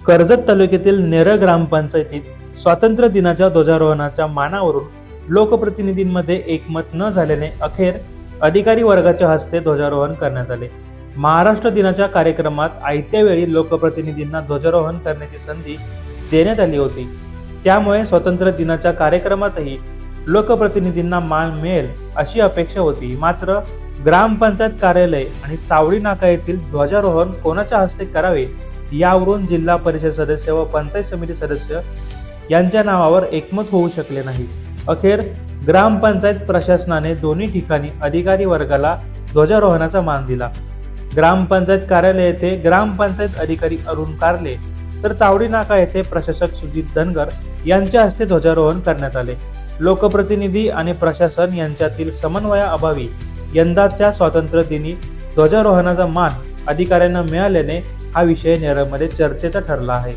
कर्जत तालुक्यातील नेरळ ग्रामपंचायतीत स्वातंत्र्य दिनाच्या ध्वजारोहणाच्या मानावरून लोकप्रतिनिधींमध्ये एकमत न झाल्याने अखेर अधिकारी वर्गाच्या हस्ते ध्वजारोहण करण्यात आले। महाराष्ट्र दिनाच्या कार्यक्रमात आयत्या वेळी लोकप्रतिनिधींना ध्वजारोहण करण्याची संधी देण्यात आली होती। त्यामुळे स्वातंत्र्य दिनाच्या कार्यक्रमातही लोकप्रतिनिधींना मान मिळेल अशी अपेक्षा होती। मात्र ग्रामपंचायत कार्यालय आणि चावडी नाका येथील ध्वजारोहण कोणाच्या हस्ते करावे यावरून जिल्हा परिषद सदस्य व पंचायत समिती सदस्य यांच्या नावावर एकमत होऊ शकले नाही। अखेर ग्रामपंचायत प्रशासनाने दोन्ही ठिकाणी अधिकारी वर्गाला ध्वजारोहणाचा मान दिला। ग्रामपंचायत कार्यालय येथे ग्रामपंचायत अधिकारी अरुण कारले तर चावडी नाका येथे प्रशासक सुजित धनगर यांच्या हस्ते ध्वजारोहण करण्यात आले। लोकप्रतिनिधी आणि प्रशासन यांच्यातील समन्वयाअभावी यंदाच्या स्वातंत्र्य दिनी ध्वजारोहणाचा मान अधिकाऱ्यांना मिळाल्याने हा विषय नेरळमध्ये चर्चेचा ठरला आहे।